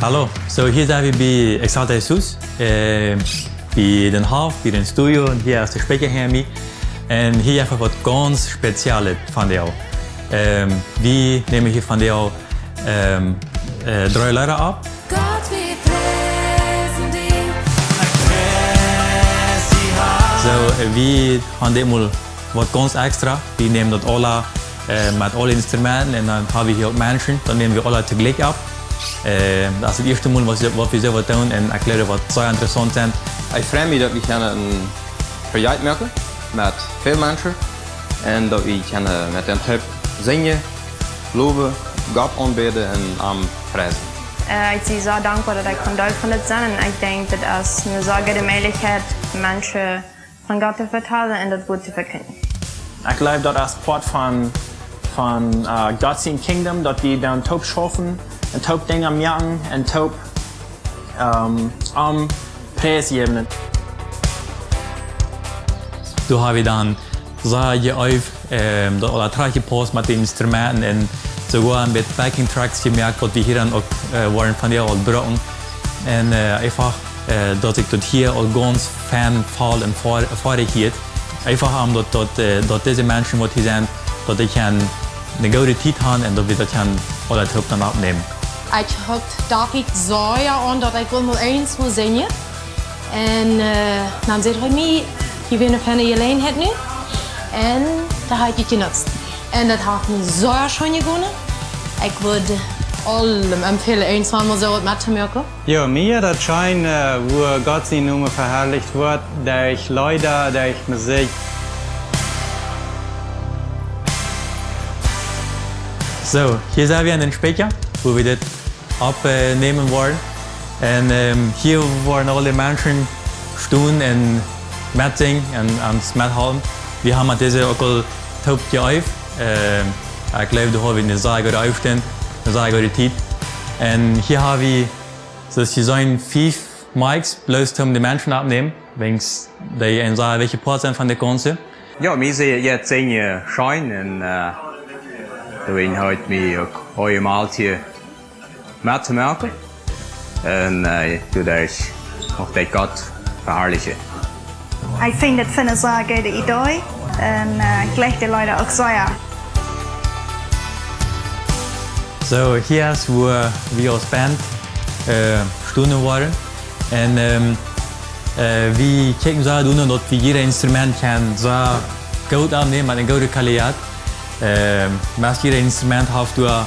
Hallo, so hier zijn we bij ExaltaJesus, bij Den Haag, bij een studio en hier is de spreker hier. En hier even wat ganz Spezielles van jou. We nemen hier van jou 3 Lieder op. So, we gaan dit mal wat ganz extra. We nemen dat alle met alle Instrumenten en dan hebben we hier ook mensen. Dan nemen we alle tegelijk op. Dat is het eerste Mal, wat we zo doen en erklären wat zo interessant zijn. Ik freue mich, dat we een project maken met veel mensen en dat we met een trip zingen, loven, God aanbidden en prijzen. Ik ben zo dankbaar dat ik van Daut van dit zijn en ik denk dat als een zo goede mogelijkheid mensen van God te vertellen en dat goed te verkennen. Ik geloof dat als part van God's kingdom dat we dan top schaffen en top dingen merken en top prijs geven. Toen hebben we dan zo dat alle track gepast met de instrumenten en sogar met backing tracks gemerkt, wat we hier dan ook waren van jou al gebruiken. En einfach, dat ik tot hier al ganz fan val en vaardigheid. Einfach omdat deze mensen wat hier zijn, dat ik een goede tijd heb en dat we dat alle top dan opnemen. Ik had David zo aan dat ik wel eens wil zingen. En dan zei hij mij, je bent een gelegenheid nu. En dat heb ik genutzt. En dat heeft me zo schön gewonnen. Ik würde allem empfehlen, eens mal so etwas mitzumachen. Ja, mir das scheint, wo Gott sein Name verherrlicht wird, durch Lieder, durch Musik. So, hier zijn we aan den Spreker, wo wir das abnehmen wollen. Und hier waren alle Menschen stehen und mitsingen und ans mithalten. Wir haben diese auch al top geübt. Ich glaube, da haben wir eine sehr gute Aufstände, eine sehr gute Zeit. Und hier haben wir, so sie sagen, 5 Mics, bloß um die Menschen abnehmen, wenn die ein sehr welche Part sind von der Ganze. Ja, wir sehen jetzt singen schein und da werden heute wir auch heute mal hier mitzumachen. Und du darfst auch den Gott verherrlichen. Ik vind het een zeer goede idee en ik leg de Leute ook zeer. So, hier ist, wo wir als Band Stunden waren. Und wir kijken zo doen dat we jeder Instrument kan zo goed aannemen met een goede kwaliteit. Meest jeder Instrument heeft door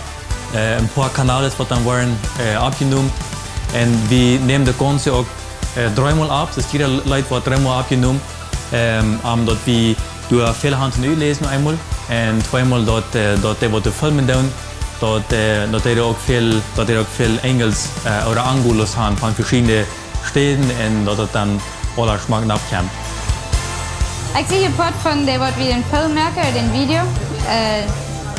een paar kanalen wat dan worden opgenomen. En we nemen de ganze ook 3 Mal ab. Dus jeder Leute wordt 3 Mal opgenomen. Omdat we door veel handen uitlezen einmal. En 2 Mal dat die wat filmen doen. Dat er ook veel Engels oder Angulos haben von verschiedenen Städten und dat het dan alle Schmacken abkommt. Ik zie een part van de wat we den film maken, den video.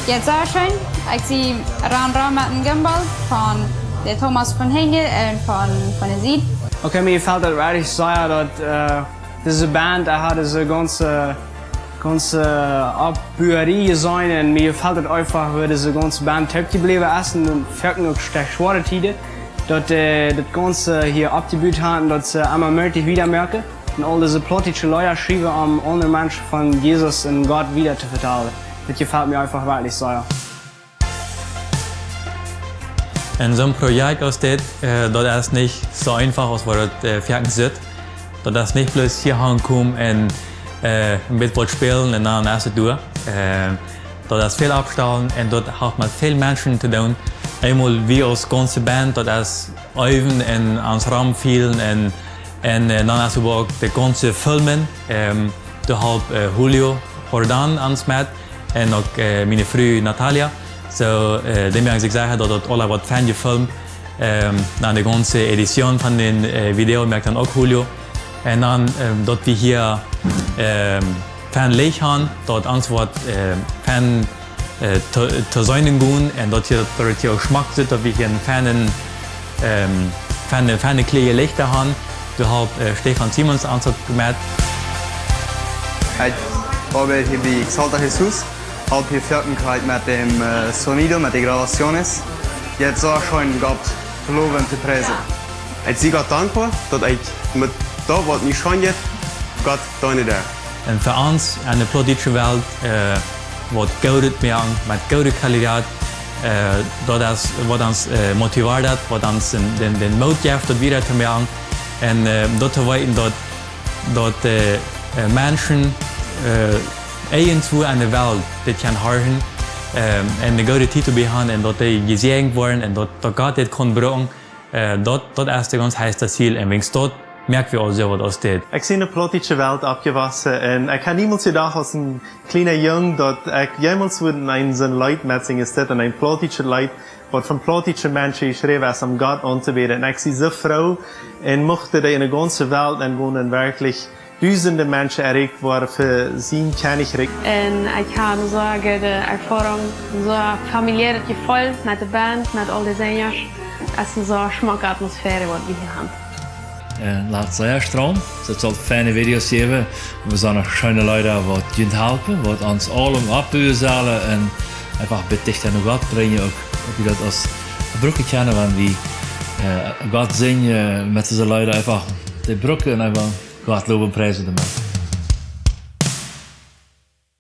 Jetzt sehr schön. Ik zie Ran met een gimbal van de Thomas van Hengel en van de Zied. Okay, mir gefällt das wirklich sehr, dass diese Band hat diese ganze Abbüerie sein und mir gefällt es einfach, weil diese ganze Band top geblieben ist und fällt noch schwere Tide, dass das Ganze hier abgebüht hat und dass sie einmal möglich wieder merken und all diese plottische Leute schreiben, um anderen Menschen von Jesus und Gott wieder zu vertellen. Das gefällt mir einfach wirklich sehr. En zo'n project als dit, dat is niet zo einfach als wat het fertig zit. Dat is niet bloß hier aankomen en een beetje wat spelen en dan is het door. Dat is veel afstellen en dat heeft met veel mensen te doen. Eenmaal wie als ganze Band, dat is oefen en aan het raam vielen en dan is het ook de ganze filmen. Daar heeft Julio Jordan aan het met en ook mijn vrouw Natalia. So, dem ich gesagt dass das alle was fan gefilmt. Dann die ganze Edition von den Video merkt dann auch Julio. Und dann, dort wir hier fan leeg haben, dort Antwort fan zu sein gehen und dort hier auch Geschmack sind, dass wir hier einen fan kleine Lichter haben. Du hast Stefan Simons Antwort gemerkt. Ich arbeite hier bei ExaltaJesus. Habe hier Fertigkeit mit dem Sonido, mit den Grabaciones. Jetzt so schön gehabt te loven en te prijzen. Ik zie God dankbaar dat ik met dat wat mij schijnt, God deine daar. En für uns in der politischen Welt wird Geld mehr mit gute Qualität, das was uns motiviert hat, was uns den Mut gibt, das wieder zu machen. Und dort zu weisen, dass Menschen irgendwo in der Welt das kann hören, eine gute Zeit zu haben und dass die gesegnet werden und dass Gott das kann brauchen. Das ist ganz heiß das Ziel. Und wenn es dort merken wir auch so, was aus steht. Ich bin in der politischen Welt aufgewachsen und ich habe niemals gedacht, als ein kleiner Junge, dass ich jemals in einem Leitmetzing steht, in einem politischen Leit, was von politischen Menschen geschrieben ist, um Gott anzubeten. Und ich sehe so froh und möchte, dass in der ganzen Welt und wirklich duizenden Menschen erreicht worden für sein Königreich. Und ich habe so eine gute Erfahrung, so familiäres Gefühl mit der Band, mit all den Sängern. Es ist so eine schmacke Atmosphäre, die wir hier haben. Laat sehr strong. Het zal fijne video's geven. We zijn nog schöne Leute, die uns helfen, die uns allem abburen zullen en einfach bedichten an Gott bringen, auch wie das als Brücke kennen, wenn wir Gott singen mit diesen Leuten einfach die Brücke und einfach Gott loben und preisen damit.